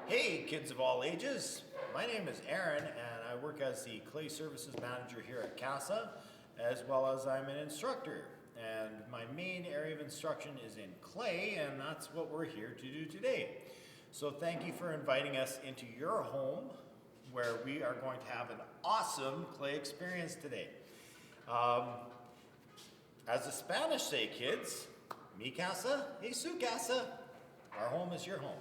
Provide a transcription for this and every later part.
Hey kids of all ages, my name is Aaron and I work as the Clay Services Manager here at CASA, as well as I'm an instructor. And my main area of instruction is in clay, and that's what we're here to do today. So thank you for inviting us into your home where we are going to have an awesome clay experience today. As the Spanish say, kids, mi casa es su casa. Our home is your home.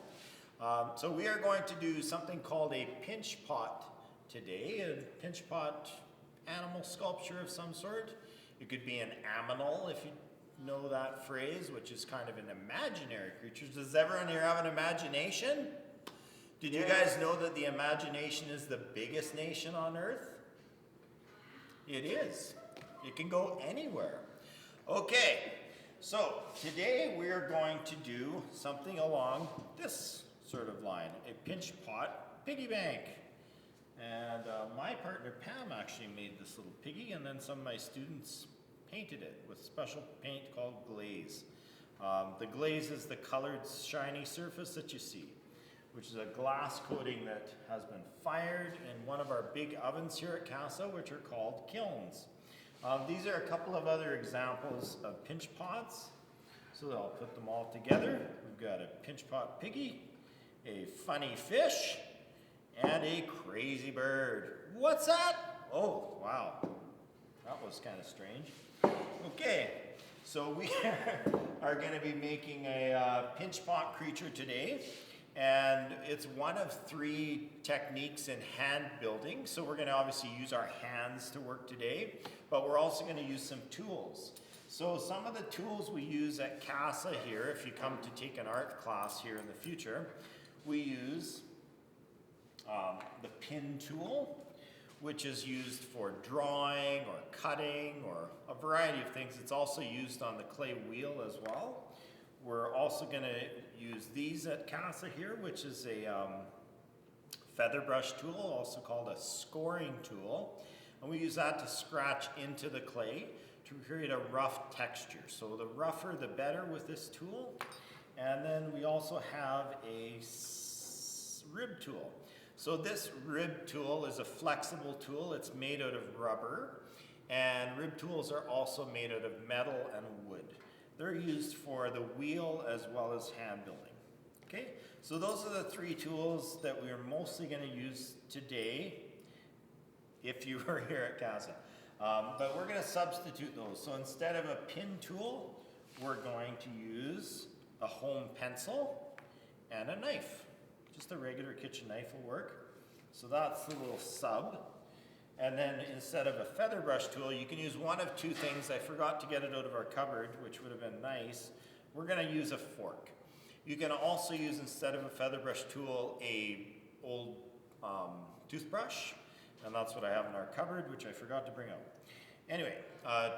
So we are going to do something called a pinch pot today. A pinch pot animal sculpture of some sort. It could be an aminal, if you know that phrase, which is kind of an imaginary creature. Does everyone here have an imagination? Did you guys know that the imagination is the biggest nation on earth? It is. It can go anywhere. Okay, so today we are going to do something along this sort of line, a pinch pot piggy bank. And my partner Pam actually made this little piggy, and then some of my students painted it with special paint called glaze. The glaze is the colored shiny surface that you see, which is a glass coating that has been fired in one of our big ovens here at CASA, which are called kilns. These are a couple of other examples of pinch pots. So I'll put them all together. We've got a pinch pot piggy, a funny fish, and a crazy bird. What's that? Oh, wow. That was kind of strange. Okay, so we are going to be making a pinch pot creature today. And it's one of three techniques in hand building. So we're going to obviously use our hands to work today, but we're also going to use some tools. So some of the tools we use at CASA here, if you come to take an art class here in the future, we use the pin tool, which is used for drawing or cutting or a variety of things. It's also used on the clay wheel as well. We're also going to use these at CASA here, which is a feather brush tool, also called a scoring tool. And we use that to scratch into the clay to create a rough texture. So the rougher the better with this tool. And then we also have a rib tool. So this rib tool is a flexible tool. It's made out of rubber. And rib tools are also made out of metal and wood. They're used for the wheel as well as hand building. Okay, so those are the three tools that we're mostly going to use today if you were here at CASA. But we're going to substitute those. So instead of a pin tool, we're going to use a home pencil and a knife. Just a regular kitchen knife will work. So that's the little sub. And then instead of a feather brush tool, you can use one of two things. I forgot to get it out of our cupboard, which would have been nice. We're going to use a fork. You can also use, instead of a feather brush tool, a old toothbrush. And that's what I have in our cupboard, which I forgot to bring out. Anyway,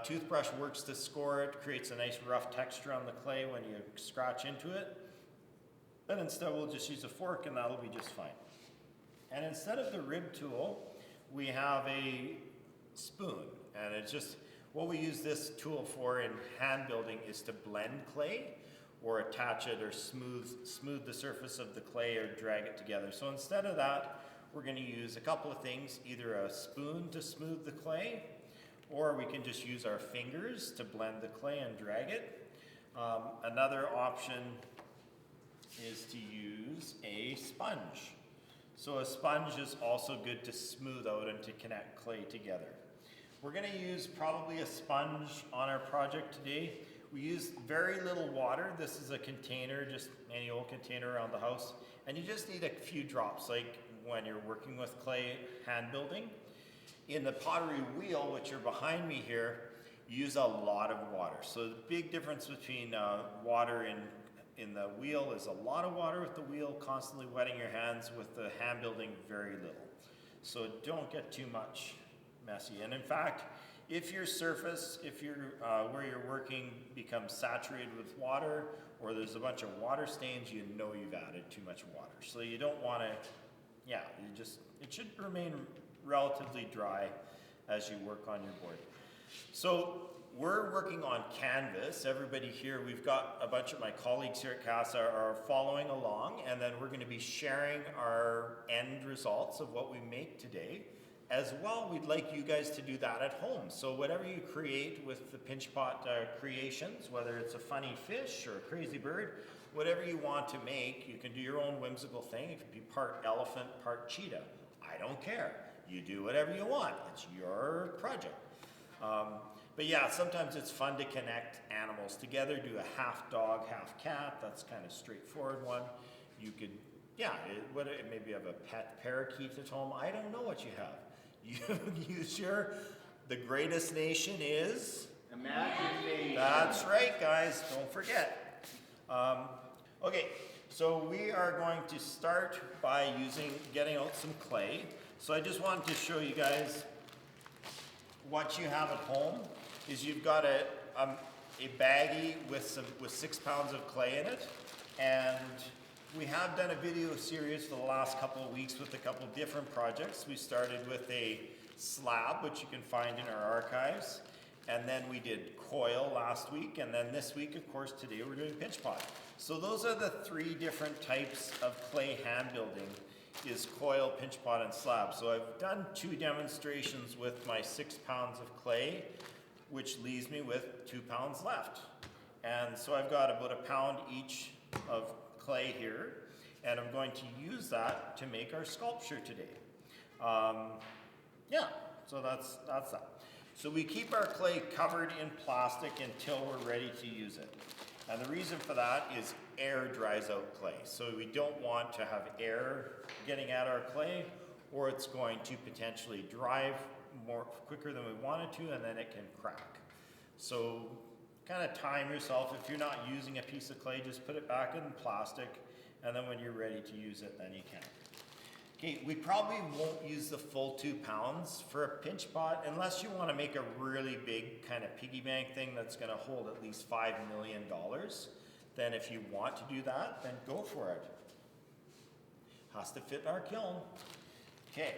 toothbrush works to score it, creates a nice rough texture on the clay when you scratch into it. But instead we'll just use a fork and that'll be just fine. And instead of the rib tool, we have a spoon, and it's just what we use this tool for in hand building is to blend clay or attach it or smooth the surface of the clay or drag it together. So instead of that, we're going to use a couple of things, either a spoon to smooth the clay, or we can just use our fingers to blend the clay and drag it. Another option is to use a sponge. So a sponge is also good to smooth out and to connect clay together. We're going to use probably a sponge on our project today. We use very little water. This is a container, just any old container around the house. And you just need a few drops, like when you're working with clay hand building. In the pottery wheel, which are behind me here, you use a lot of water. So the big difference between water in the wheel is a lot of water with the wheel, constantly wetting your hands. With the hand building, very little. So don't get too much messy. And in fact, if your surface, where you're working becomes saturated with water, or there's a bunch of water stains, you know you've added too much water. So you don't want to, it should remain relatively dry as you work on your board. So we're working on canvas. Everybody here, we've got a bunch of my colleagues here at Casa are following along, and then we're going to be sharing our end results of what we make today. As well, we'd like you guys to do that at home. So whatever you create with the pinch pot creations, whether it's a funny fish or a crazy bird, whatever you want to make, you can do your own whimsical thing. It could be part elephant, part cheetah. I don't care. You do whatever you want. It's your project. But yeah, sometimes it's fun to connect animals together, do a half dog, half cat. That's kind of straightforward one. You could, yeah, maybe you have a pet parakeet at home. I don't know what you have. You use the greatest nation is? Imagination. That's right, guys. Don't forget. Okay, so we are going to start by getting out some clay. So I just wanted to show you guys what you have at home. Is you've got a baggie with 6 pounds of clay in it, and we have done a video series for the last couple of weeks with a couple of different projects. We started with a slab, which you can find in our archives, and then we did coil last week, and then this week, of course, today we're doing pinch pot. So those are the 3 different types of clay hand building, is coil, pinch pot, and slab. So I've done 2 demonstrations with my 6 pounds of clay, which leaves me with 2 pounds left. And so I've got about 1 pound each of clay here, and I'm going to use that to make our sculpture today. Yeah, so that's that. So we keep our clay covered in plastic until we're ready to use it. And the reason for that is air dries out clay. So we don't want to have air getting at our clay, or it's going to potentially dry more quicker than we want it to, and then it can crack. So kind of time yourself. If you're not using a piece of clay, just put it back in plastic, and then when you're ready to use it, then you can. Okay, we probably won't use the full 2 pounds for a pinch pot unless you want to make a really big kind of piggy bank thing that's going to hold at least $5 million. Then if you want to do that, then go for it. Has to fit in our kiln. Okay.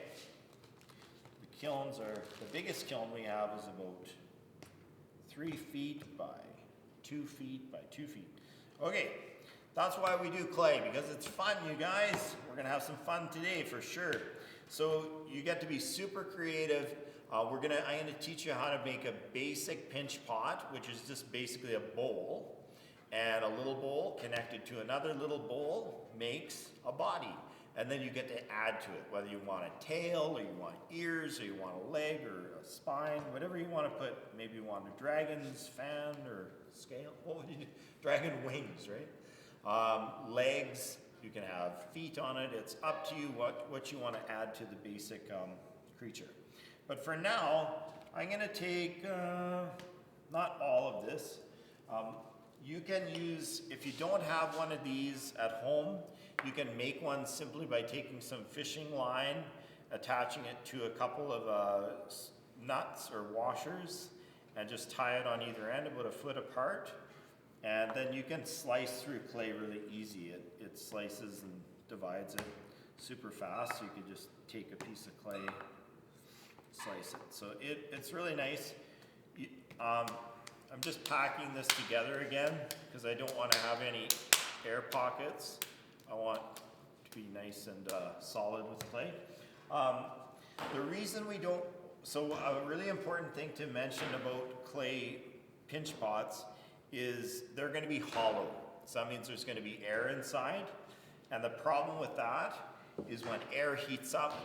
The biggest kiln we have is about 3 feet by 2 feet by 2 feet. Okay, that's why we do clay, because it's fun, you guys. We're gonna have some fun today for sure. So you get to be super creative. I'm gonna teach you how to make a basic pinch pot, which is just basically a bowl, and a little bowl connected to another little bowl makes a body. And then you get to add to it, whether you want a tail, or you want ears, or you want a leg, or a spine, whatever you want to put. Maybe you want a dragon's fan, or scale. What would you do? Dragon wings, right? Legs, you can have feet on it. It's up to you what you want to add to the basic creature. But for now, I'm going to take, not all of this. You can use, if you don't have one of these at home, you can make one simply by taking some fishing line, attaching it to a couple of nuts or washers, and just tie it on either end about 1 foot apart. And then you can slice through clay really easy. It slices and divides it super fast. So you could just take a piece of clay, slice it. So it's really nice. I'm just packing this together again because I don't want to have any air pockets. I want it to be nice and solid with clay. The reason we don't, so a really important thing to mention about clay pinch pots is they're going to be hollow. So that means there's going to be air inside. And the problem with that is when air heats up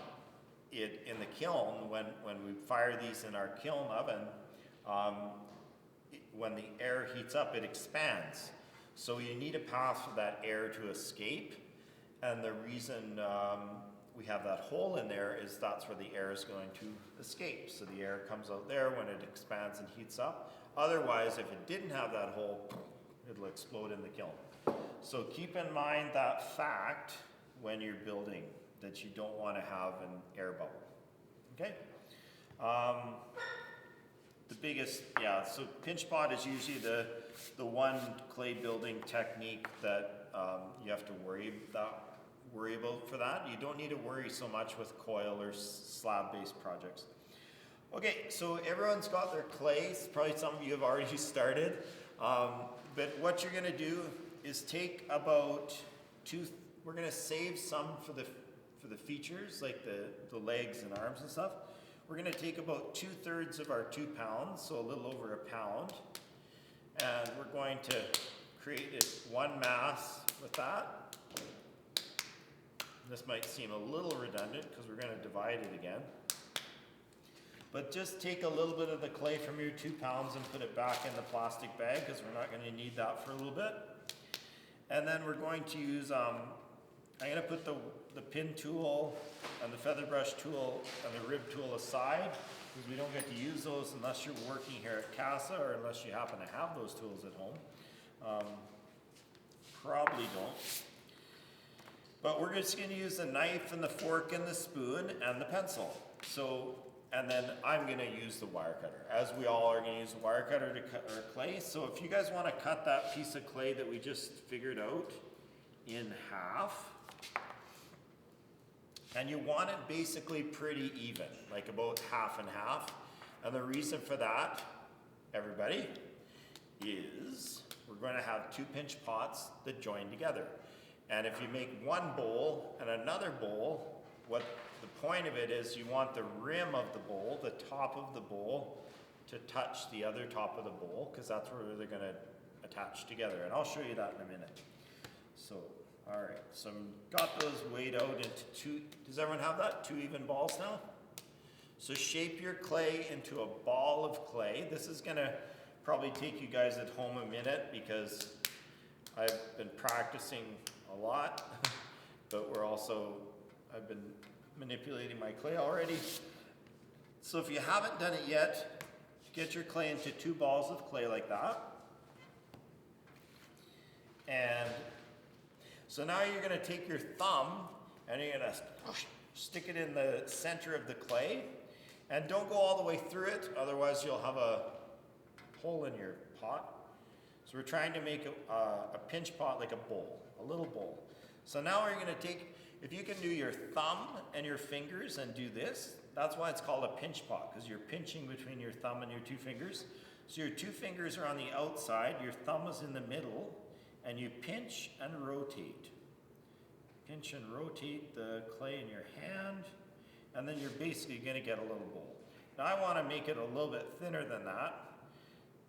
in the kiln, when we fire these in our kiln oven, when the air heats up, it expands. So you need a path for that air to escape. And the reason we have that hole in there is that's where the air is going to escape. So the air comes out there when it expands and heats up. Otherwise, if it didn't have that hole, it'll explode in the kiln. So keep in mind that fact when you're building, that you don't want to have an air bubble. Okay? The biggest, so pinch pot is usually the one clay building technique that you have to worry about for that. You don't need to worry so much with coil or slab-based projects. Okay, so everyone's got their clay. Probably some of you have already started. But what you're gonna do is take about we're gonna save some for the features, like the legs and arms and stuff. We're gonna take about 2/3 of our 2 pounds, so a little over a pound. And we're going to create one mass with that. This might seem a little redundant because we're gonna divide it again. But just take a little bit of the clay from your 2 pounds and put it back in the plastic bag because we're not going to need that for a little bit. And then we're going to use, I'm going to put the pin tool and the feather brush tool and the rib tool aside because we don't get to use those unless you're working here at Casa or unless you happen to have those tools at home. Probably don't. But we're just going to use the knife and the fork and the spoon and the pencil. And then I'm going to use the wire cutter, as we all are going to use the wire cutter to cut our clay. So if you guys want to cut that piece of clay that we just figured out in half, and you want it basically pretty even, like about half and half. And the reason for that, everybody, is we're going to have 2 pinch pots that join together. And if you make one bowl and another bowl, what the point of it is you want the rim of the bowl, the top of the bowl, to touch the other top of the bowl because that's where they're going to attach together. And I'll show you that in a minute. So, all right. So got those weighed out into 2. Does everyone have that? 2 even balls now? So shape your clay into a ball of clay. This is going to probably take you guys at home a minute because I've been practicing a lot, but I've been manipulating my clay already. So if you haven't done it yet, get your clay into 2 balls of clay like that. And so now you're going to take your thumb and you're going to stick it in the center of the clay. And don't go all the way through it, otherwise you'll have a hole in your pot. So we're trying to make a pinch pot like a bowl, a little bowl. So now we're going to take, if you can do your thumb and your fingers and do this, that's why it's called a pinch pot, because you're pinching between your thumb and your 2 fingers. So your 2 fingers are on the outside, your thumb is in the middle, and you pinch and rotate. Pinch and rotate the clay in your hand, and then you're basically going to get a little bowl. Now I want to make it a little bit thinner than that.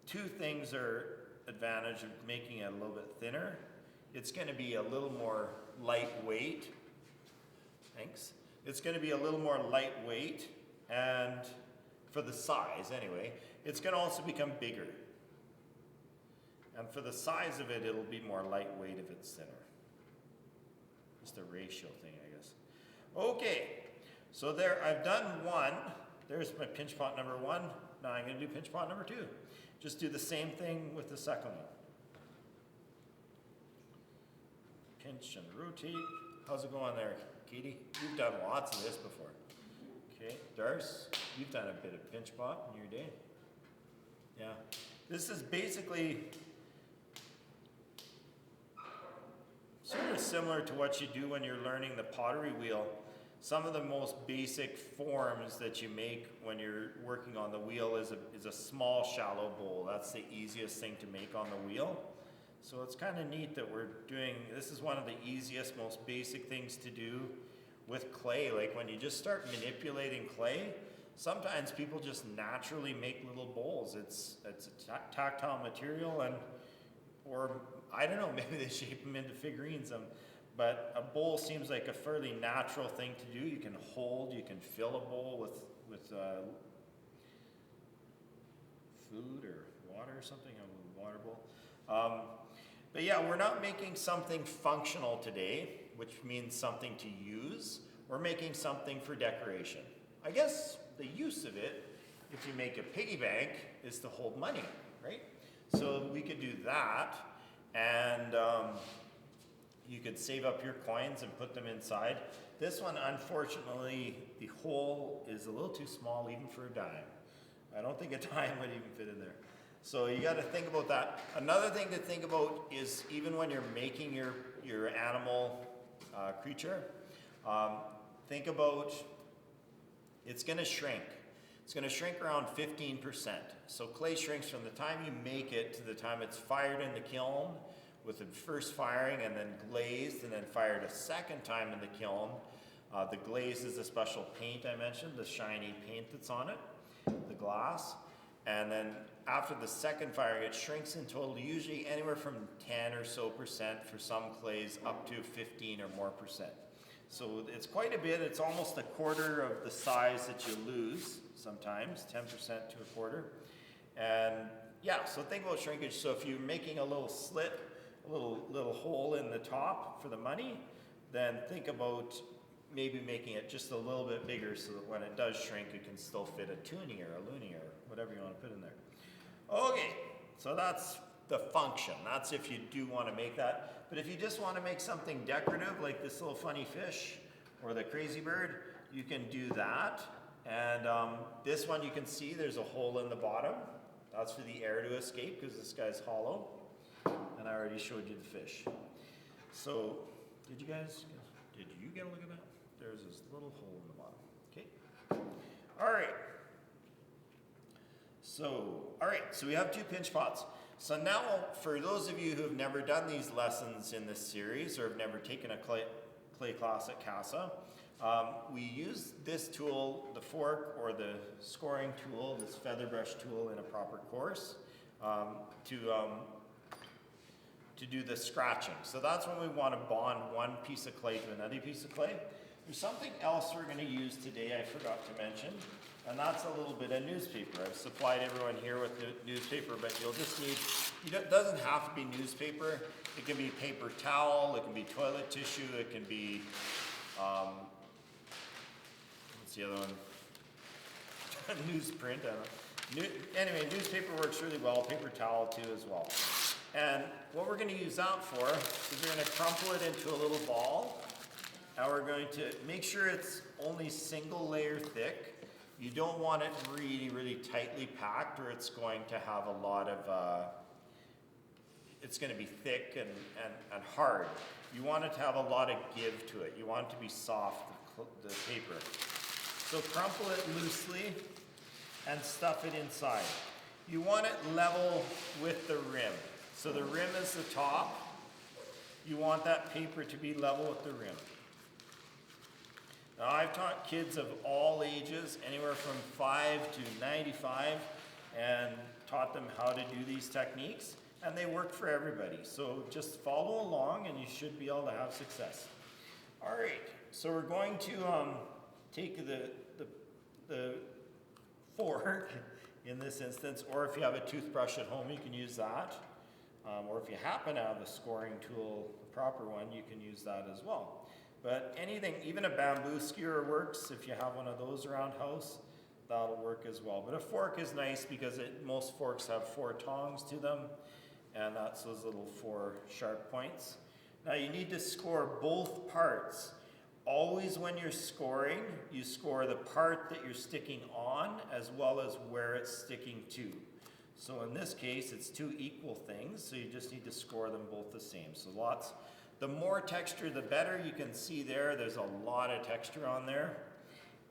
2 things are advantage of making it a little bit thinner. It's going to be a little more lightweight. Thanks. It's going to be a little more lightweight, and for the size anyway, it's going to also become bigger. And for the size of it, it'll be more lightweight if it's thinner. Just a ratio thing, I guess. Okay, so there, I've done 1. There's my pinch pot number 1. Now I'm going to do pinch pot number 2. Just do the same thing with the second one. Pinch and rotate. How's it going there, Katie? You've done lots of this before. Okay, Darce, you've done a bit of pinch pot in your day. Yeah, this is basically sort of similar to what you do when you're learning the pottery wheel. Some of the most basic forms that you make when you're working on the wheel is a small shallow bowl. That's the easiest thing to make on the wheel. So it's kind of neat that we're doing, this is one of the easiest, most basic things to do with clay. Like when you just start manipulating clay, sometimes people just naturally make little bowls. It's a tactile material, or I don't know, maybe they shape them into figurines. But a bowl seems like a fairly natural thing to do. You can hold, you can fill a bowl with food or water or something, a water bowl. But yeah, we're not making something functional today, which means something to use. We're making something for decoration. I guess the use of it, if you make a piggy bank, is to hold money, right? So we could do that, and you could save up your coins and put them inside. This one, unfortunately, the hole is a little too small even for a dime. I don't think a dime would even fit in there. So you got to think about that. Another thing to think about is even when you're making your animal creature, think about it's going to shrink. it's going to shrink around 15%. So clay shrinks from the time you make it to the time it's fired in the kiln, with the first firing and then glazed and then fired a second time in the kiln. The glaze is a special paint I mentioned, the shiny paint that's on it, the glass. And then after the second firing, it shrinks in total, usually anywhere from 10 or so percent for some clays up to 15 or more percent. So it's quite a bit. It's almost a quarter of the size that you lose sometimes, 10% to a quarter. And yeah, so think about shrinkage. So if you're making a little slit, a little hole in the top for the money, then think about maybe making it just a little bit bigger so that when it does shrink, it can still fit a toonie or a loonie or whatever you want to put in there. Okay, so that's the function. That's if you do want to make that. But if you just want to make something decorative, like this little funny fish or the crazy bird, you can do that. And this one you can see there's a hole in the bottom. That's for the air to escape because this guy's hollow. And I already showed you the fish. So, did you get a look at that? There's this little hole in the bottom. Okay. All right, so we have 2 pinch pots. So now, for those of you who have never done these lessons in this series or have never taken a clay class at CASA, we use this tool, the fork or the scoring tool, this feather brush tool in a proper course, to do the scratching. So that's when we want to bond one piece of clay to another piece of clay. There's something else we're going to use today I forgot to mention, and that's a little bit of newspaper. I've supplied everyone here with newspaper, but you'll just need, it doesn't have to be newspaper. It can be paper towel, it can be toilet tissue, it can be, what's the other one? Newsprint, I don't know. Anyway, newspaper works really well, paper towel too as well. And what we're going to use that for is we're going to crumple it into a little ball, and we're going to make sure it's only single layer thick. You don't want it really, really tightly packed, or it's going to have a lot of, it's going to be thick and hard. You want it to have a lot of give to it. You want it to be soft, the paper. So crumple it loosely and stuff it inside. You want it level with the rim. So the rim is the top. You want that paper to be level with the rim. Now I've taught kids of all ages, anywhere from 5 to 95, and taught them how to do these techniques, and they work for everybody. So just follow along and you should be able to have success. All right, so we're going to take the fork in this instance, or if you have a toothbrush at home, you can use that. Or if you happen to have a scoring tool, the proper one, you can use that as well. But anything, even a bamboo skewer works. If you have one of those around house, that'll work as well. But a fork is nice because most forks have 4 tongs to them, and that's those little 4 sharp points. Now you need to score both parts. Always when you're scoring, you score the part that you're sticking on as well as where it's sticking to. So in this case, it's 2 equal things, so you just need to score them both the same. So the more texture, the better. You can see there's a lot of texture on there.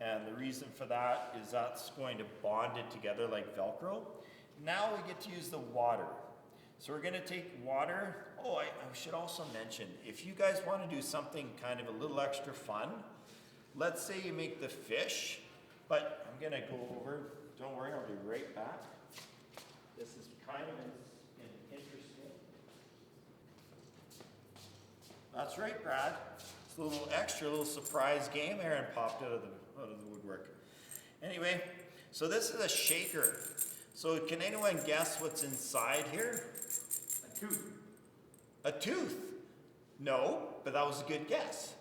And the reason for that is that's going to bond it together like Velcro. Now we get to use the water. So we're gonna take water. Oh, I should also mention, if you guys wanna do something kind of a little extra fun, let's say you make the fish, but I'm gonna go over, don't worry, I'll be right back. This is kind of interesting. That's right, Brad. It's a little extra, little surprise game. Aaron popped out of the woodwork. Anyway, so this is a shaker. So can anyone guess what's inside here? A tooth. A tooth? No, but that was a good guess.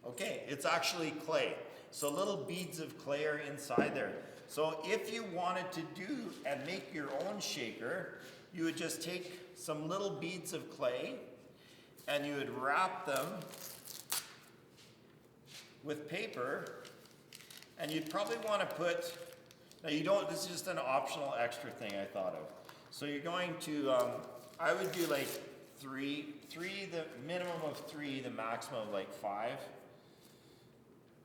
Okay, it's actually clay. So little beads of clay are inside there. So if you wanted to do and make your own shaker, you would just take some little beads of clay and you would wrap them with paper, and you'd probably want to put, now you don't, this is just an optional extra thing I thought of. So you're going to, I would do like three, the minimum of 3, the maximum of like 5.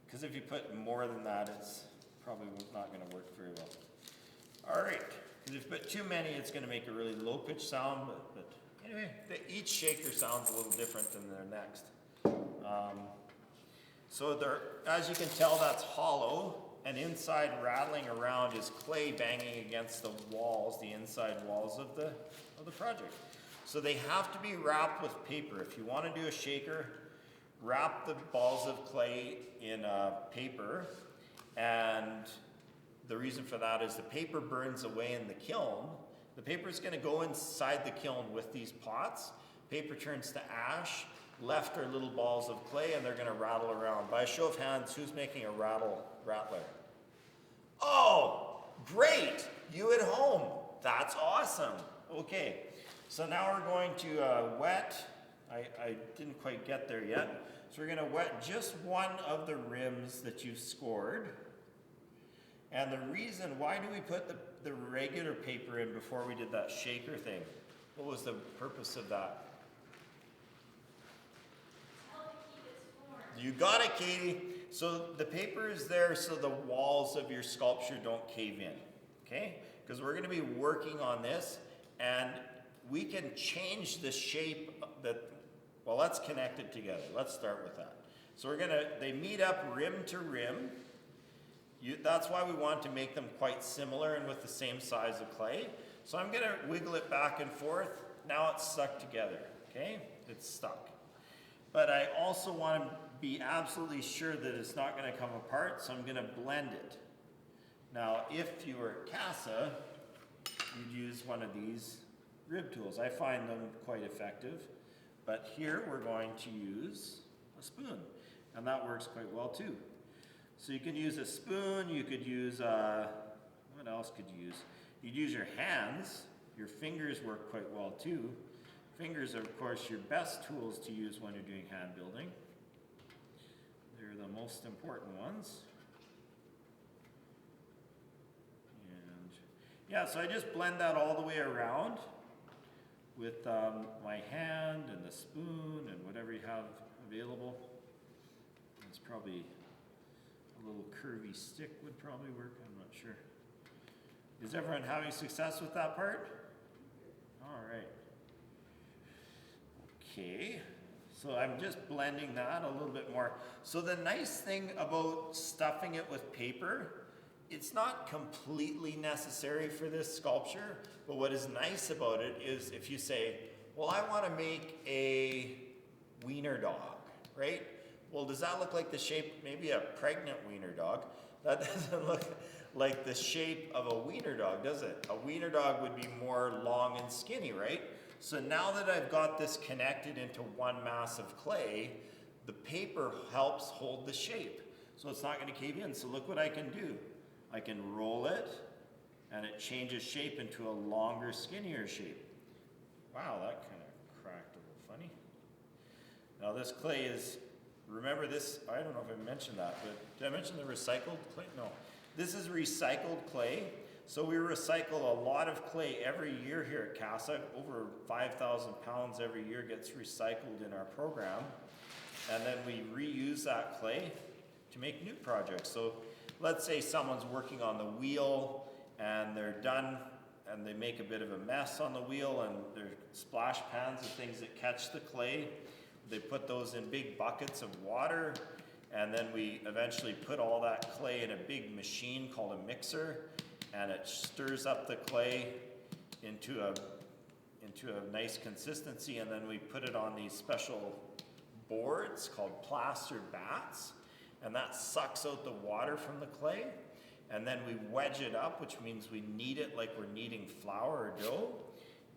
Because if you put more than that, it's probably not going to work very well. All right, because if you put too many, it's going to make a really low-pitched sound, but anyway, each shaker sounds a little different than the next. So there, as you can tell, that's hollow, and inside rattling around is clay banging against the walls, the inside walls of the project. So they have to be wrapped with paper. If you want to do a shaker, wrap the balls of clay in paper, and the reason for that is the paper burns away in the kiln. The paper is going to go inside the kiln with these pots. Paper turns to ash. Left are little balls of clay, and they're going to rattle around. By a show of hands, who's making a rattler? Oh, great! You at home. That's awesome. Okay, so now we're going to wet. I didn't quite get there yet. So we're going to wet just one of the rims that you've scored. And the reason, why do we put the regular paper in before we did that shaker thing? What was the purpose of that? You got it, Katie. So the paper is there so the walls of your sculpture don't cave in, okay? Because we're going to be working on this, and we can change the shape well, let's connect it together. Let's start with that. So they meet up rim to rim. That's why we want to make them quite similar and with the same size of clay. So I'm going to wiggle it back and forth. Now it's stuck together, okay? It's stuck. But I also want to be absolutely sure that it's not going to come apart, so I'm going to blend it. Now, if you were at Casa, you'd use one of these rib tools. I find them quite effective. But here we're going to use a spoon, and that works quite well too. So you can use a spoon, you could use, what else could you use? You'd use your hands. Your fingers work quite well too. Fingers are, of course, your best tools to use when you're doing hand building. They're the most important ones. And yeah, so I just blend that all the way around with my hand and the spoon and whatever you have available. It's probably a little curvy stick would probably work, I'm not sure. Is everyone having success with that part? All right. Okay, so I'm just blending that a little bit more. So the nice thing about stuffing it with paper, it's not completely necessary for this sculpture, but what is nice about it is if you say, well, I want to make a wiener dog, right? Well, does that look like the shape, maybe a pregnant wiener dog? That doesn't look like the shape of a wiener dog, does it? A wiener dog would be more long and skinny, right? So now that I've got this connected into one mass of clay, the paper helps hold the shape. So it's not going to cave in. So look what I can do. I can roll it, and it changes shape into a longer, skinnier shape. Wow, that kind of cracked a little funny. Now this clay is, remember this, I don't know if I mentioned that, but did I mention the recycled clay? No. This is recycled clay. So we recycle a lot of clay every year here at Casa. Over 5,000 pounds every year gets recycled in our program. And then we reuse that clay to make new projects. So let's say someone's working on the wheel and they're done and they make a bit of a mess on the wheel, and there's splash pans and things that catch the clay. They put those in big buckets of water, and then we eventually put all that clay in a big machine called a mixer, and it stirs up the clay into a nice consistency, and then we put it on these special boards called plaster bats, and that sucks out the water from the clay, and then we wedge it up, which means we knead it like we're kneading flour or dough,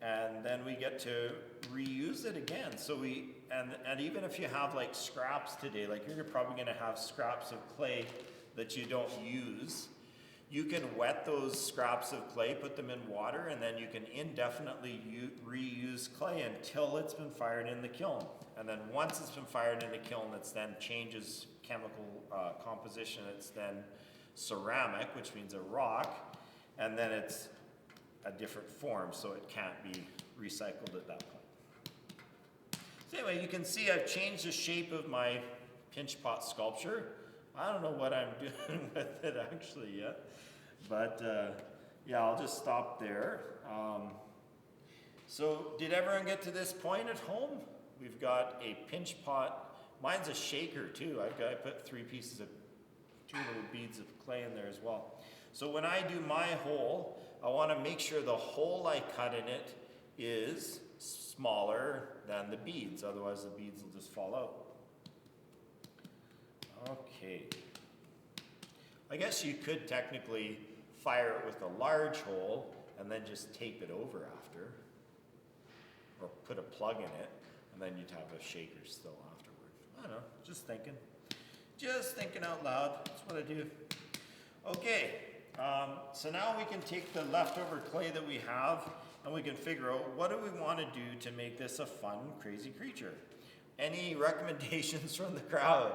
and then we get to reuse it again. So and even if you have like scraps today, like you're probably going to have scraps of clay that you don't use, you can wet those scraps of clay, put them in water, and then you can indefinitely reuse clay until it's been fired in the kiln. And then once it's been fired in the kiln, it then changes chemical composition. It's then ceramic, which means a rock, and then it's a different form, so it can't be recycled at that point. So anyway, you can see I've changed the shape of my pinch pot sculpture. I don't know what I'm doing with it actually yet. But yeah, I'll just stop there. So did everyone get to this point at home? We've got a pinch pot. Mine's a shaker too. I put two little beads of clay in there as well. So when I do my hole, I want to make sure the hole I cut in it is smaller than the beads, otherwise the beads will just fall out. Okay. I guess you could technically fire it with a large hole and then just tape it over after, or put a plug in it, and then you'd have a shaker still afterward. I don't know, just thinking out loud. That's what I do. Okay, so now we can take the leftover clay that we have and we can figure out what do we want to do to make this a fun, crazy creature. Any recommendations from the crowd?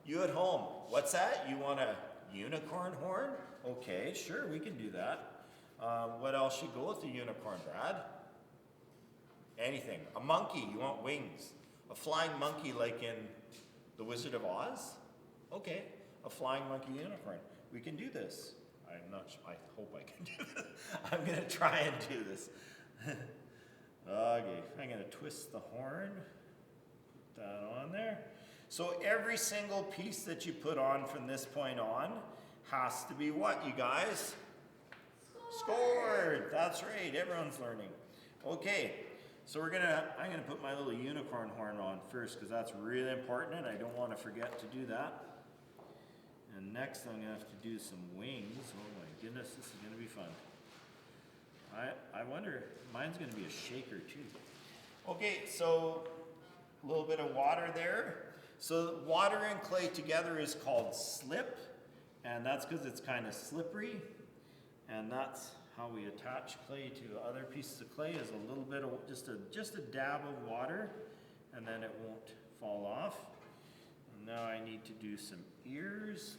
You at home, what's that? You want a unicorn horn? Okay, sure, we can do that. What else should go with the unicorn, Brad? Anything. A monkey, you want wings. A flying monkey like in The Wizard of Oz? Okay, a flying monkey unicorn. We can do this. I'm not sure, I hope I can do this. I'm gonna try and do this. Okay, I'm gonna twist the horn, put that on there. So every single piece that you put on from this point on has to be what, you guys? Scored. That's right, everyone's learning. Okay, so I'm gonna put my little unicorn horn on first because that's really important and I don't want to forget to do that. And next I'm gonna have to do some wings. Oh my goodness, this is gonna be fun. I wonder, mine's gonna be a shaker too. Okay, so a little bit of water there. So water and clay together is called slip, and that's because it's kind of slippery. And that's how we attach clay to other pieces of clay, is a little bit of, just a dab of water, and then it won't fall off. And now I need to do some ears.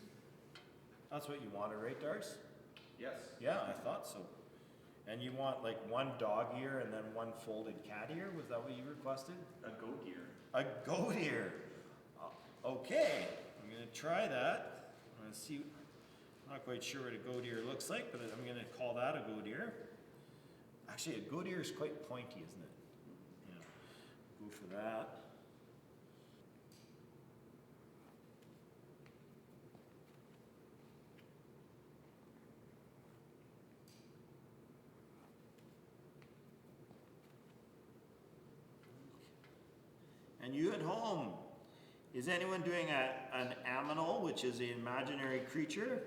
That's what you wanted, right, Darce? Yes. Yeah, I thought so. And you want like one dog ear and then one folded cat ear? Was that what you requested? A goat ear. A goat ear. Okay, I'm gonna try that. I'm gonna see. I'm not quite sure what a goat ear looks like, but I'm gonna call that a goat ear. Actually, a goat ear is quite pointy, isn't it? Yeah. Go for that. And you at home, is anyone doing an aminal, which is an imaginary creature?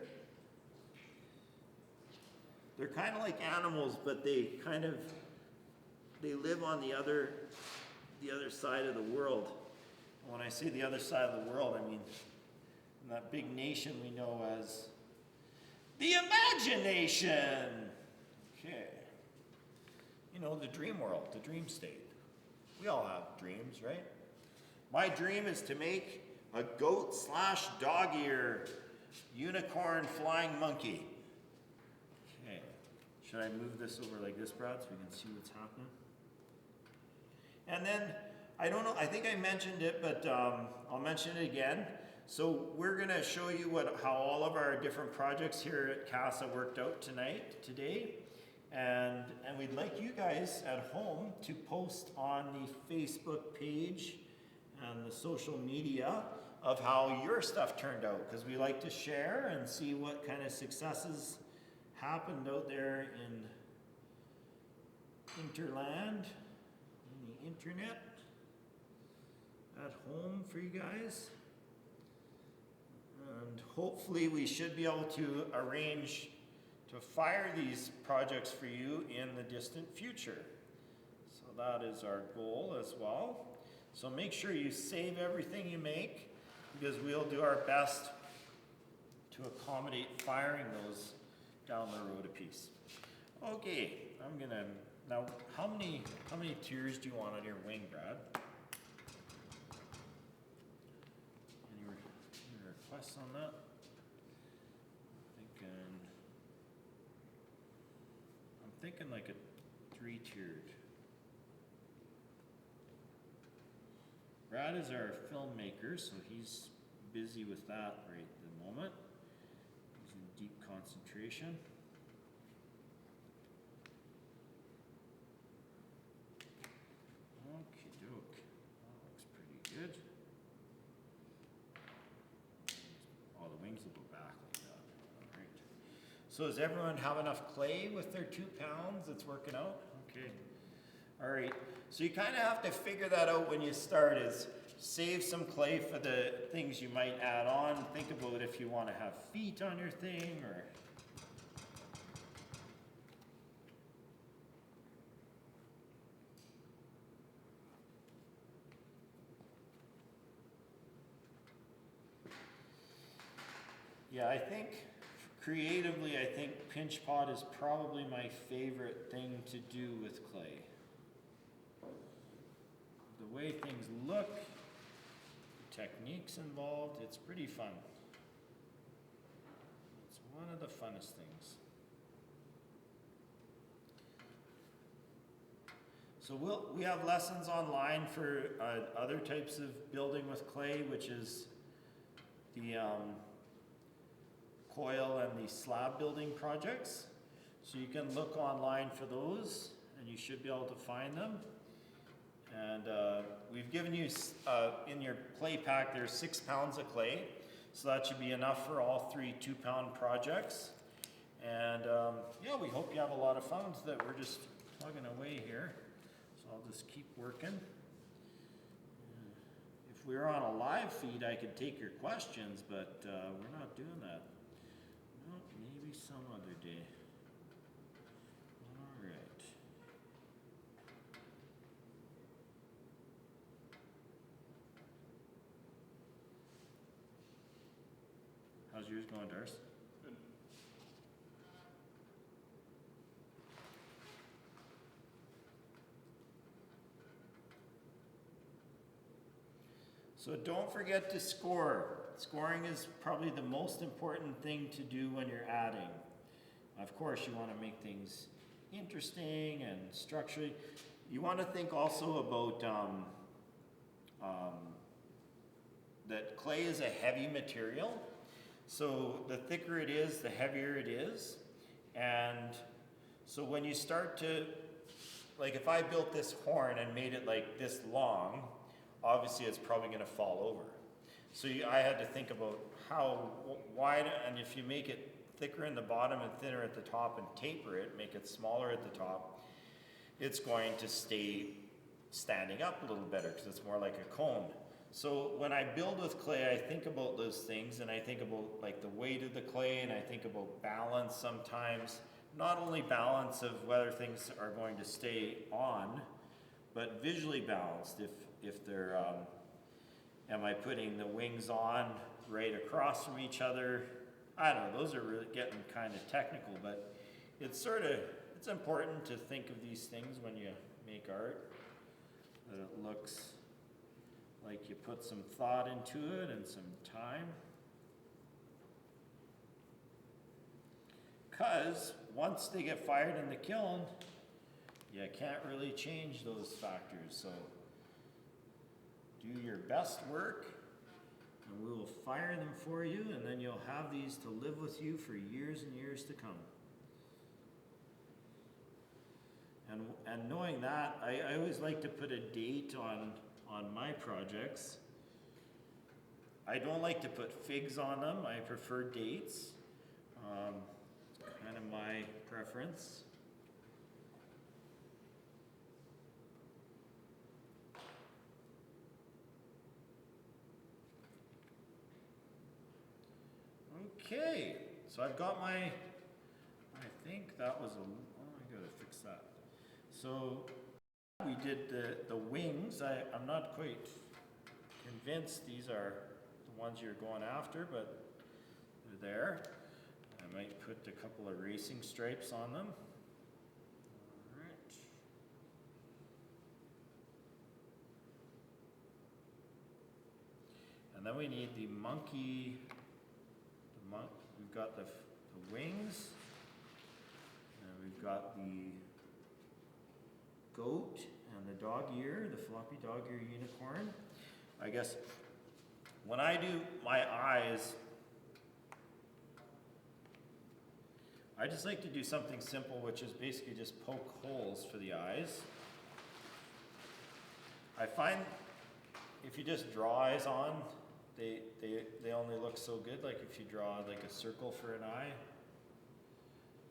They're kind of like animals, but they live on the other side of the world. And when I say the other side of the world, I mean in that big nation we know as the imagination. Okay. You know, the dream world, the dream state. We all have dreams, right? My dream is to make a goat/dog ear unicorn flying monkey. Okay. Should I move this over like this, Brad, so we can see what's happening? And then, I don't know, I think I mentioned it, but I'll mention it again. So we're gonna show you how all of our different projects here at Casa worked out today. And we'd like you guys at home to post on the Facebook page and the social media of how your stuff turned out, because we like to share and see what kind of successes happened out there in Interland, in the internet, at home for you guys. And hopefully we should be able to arrange to fire these projects for you in the distant future. So that is our goal as well. So make sure you save everything you make, because we'll do our best to accommodate firing those down the road a piece. Okay, now how many tiers do you want on your wing, Brad? Any requests on that? I'm thinking like a 3-tiered. Brad is our filmmaker, so he's busy with that right at the moment. He's in deep concentration. Okie doke. That looks pretty good. Oh, the wings will go back like that. All right. So does everyone have enough clay with their 2 pounds? It's working out? Okay. All right. So you kind of have to figure that out when you start, is save some clay for the things you might add on. Think about if you want to have feet on your thing or... Yeah, I think creatively, I think pinch pot is probably my favorite thing to do with clay. The way things look, the techniques involved, it's pretty fun. It's one of the funnest things. So we have lessons online for other types of building with clay, which is the coil and the slab building projects. So you can look online for those and you should be able to find them. And we've given you, in your clay pack, there's 6 pounds of clay. So that should be enough for all 3 2-pound projects. And yeah, we hope you have a lot of fun that we're just plugging away here. So I'll just keep working. If we were on a live feed, I could take your questions, but we're not doing that. No, maybe some other day. All right. How's yours going, Darcy? Good. So don't forget to score. Scoring is probably the most important thing to do when you're adding. Of course, you want to make things interesting and structured. You want to think also about that clay is a heavy material. So the thicker it is, the heavier it is. And so when you start to, like if I built this horn and made it like this long, obviously it's probably going to fall over. So I had to think about how wide, and if you make it thicker in the bottom and thinner at the top and taper it, make it smaller at the top, it's going to stay standing up a little better because it's more like a cone. So when I build with clay, I think about those things, and I think about like the weight of the clay, and I think about balance sometimes. Not only balance of whether things are going to stay on, but visually balanced. If they're, am I putting the wings on right across from each other? I don't know, those are really getting kind of technical, but it's it's important to think of these things when you make art, that it looks like you put some thought into it and some time. Because once they get fired in the kiln, you can't really change those factors. So do your best work and we will fire them for you, and then you'll have these to live with you for years and years to come. And knowing that, I always like to put a date on my projects. I don't like to put figs on them. I prefer dates. Kind of my preference. Okay, so I've got I think that was I gotta fix that. So we did the wings. I'm not quite convinced these are the ones you're going after, but they're there. I might put a couple of racing stripes on them. All right. And then we need the monkey. We've got the wings, and we've got the goat and the dog ear, the floppy dog ear unicorn. I guess when I do my eyes, I just like to do something simple, which is basically just poke holes for the eyes. I find if you just draw eyes on, they only look so good, like if you draw like a circle for an eye.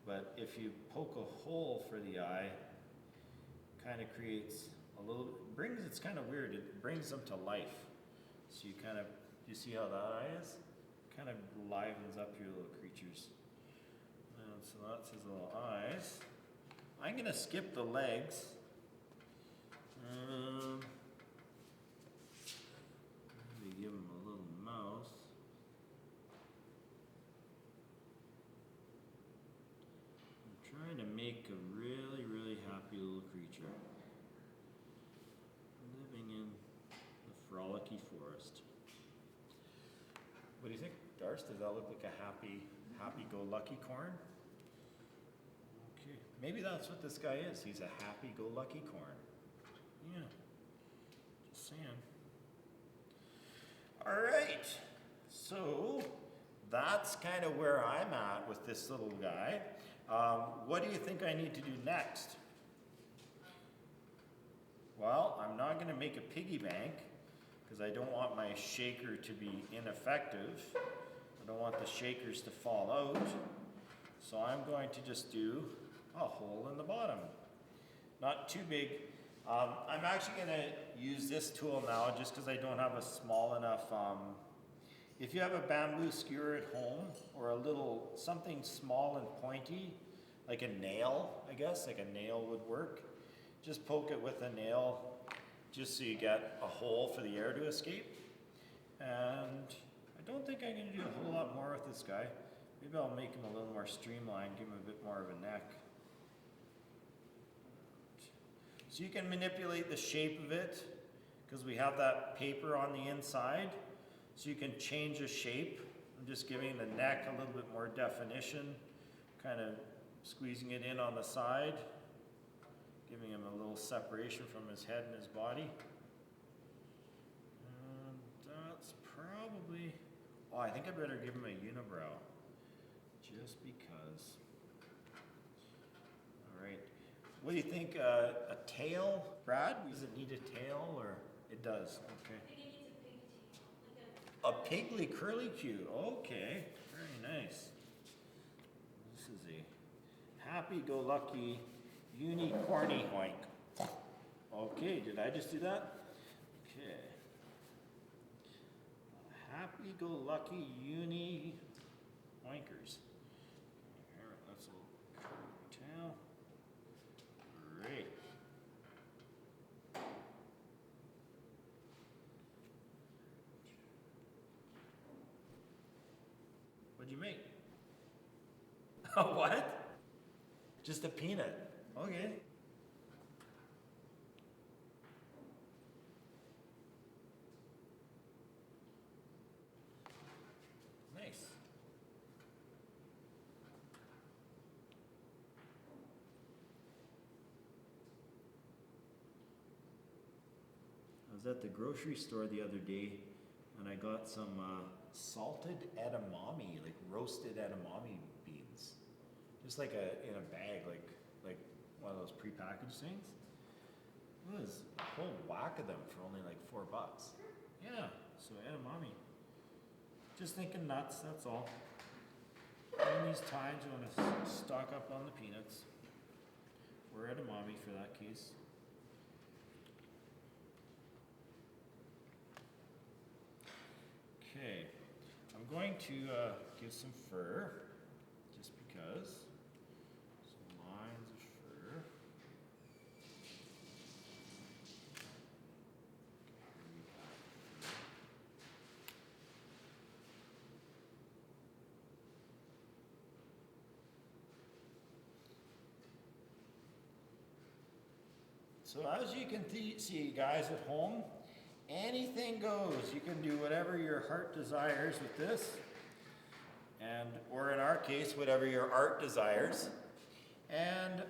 But if you poke a hole for the eye, kind of creates a little, it's kind of weird, it brings them to life. So you see how that eye is? Kind of livens up your little creatures. And so that's his little eyes. I'm gonna skip the legs. Maybe give him a little mouth. I'm trying to make a really, really happy little creature. Living in the frolicky forest. What do you think, Darce? Does that look like a happy-go-lucky corn? Okay, maybe that's what this guy is. He's a happy-go-lucky corn. Yeah, just saying. All right, so that's kind of where I'm at with this little guy. What do you think I need to do next? Well, I'm not going to make a piggy bank because I don't want my shaker to be ineffective. I don't want the shakers to fall out. So I'm going to just do a hole in the bottom. Not too big. I'm actually going to use this tool now just because I don't have a small enough, if you have a bamboo skewer at home or a little, something small and pointy, like a nail, I guess, like a nail would work. Just poke it with a nail just so you get a hole for the air to escape. And I don't think I'm going to do a whole lot more with this guy. Maybe I'll make him a little more streamlined, give him a bit more of a neck. So you can manipulate the shape of it because we have that paper on the inside. So you can change the shape. I'm just giving the neck a little bit more definition, kind of squeezing it in on the side, giving him a little separation from his head and his body. And that's probably, oh, I think I better give him a unibrow, just because. All right. What do you think, a tail, Brad? Does it need a tail, or it does? Okay. I think it needs a pig tail. A pigly curly Q. Okay, very nice. This is a happy-go-lucky unicorny hoink. Okay, did I just do that? Okay. Happy-go-lucky uni hoinkers. Alright, that's a little curly tail. Great. What'd you make? What? Just a peanut. Okay. Nice. I was at the grocery store the other day and I got some salted edamame, like roasted edamame beans. Just like in a bag, like one of those prepackaged things. It was a whole whack of them for only like $4. Yeah, so edamame. Just thinking nuts, that's all. In these times you want to stock up on the peanuts. Or edamame for that case. Okay, I'm going to give some fur, just because. Some lines of fur. So as you can see, guys at home, anything goes. You can do whatever your heart desires with this, and or in our case, whatever your art desires. And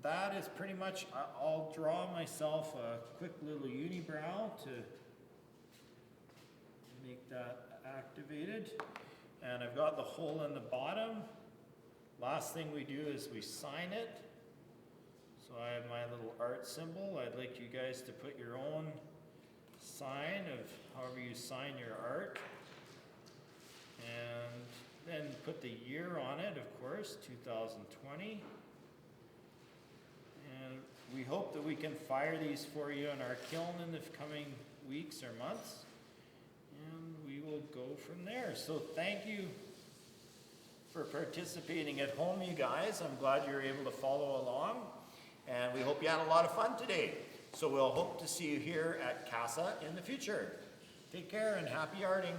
that is pretty much, I'll draw myself a quick little unibrow to make that activated. And I've got the hole in the bottom. Last thing we do is we sign it. So I have my little art symbol. I'd like you guys to put your own sign of however you sign your art. And then put the year on it, of course, 2020. And we hope that we can fire these for you in our kiln in the coming weeks or months. And we will go from there. So thank you for participating at home, you guys. I'm glad you were able to follow along. And we hope you had a lot of fun today. So we'll hope to see you here at Casa in the future. Take care and happy arting.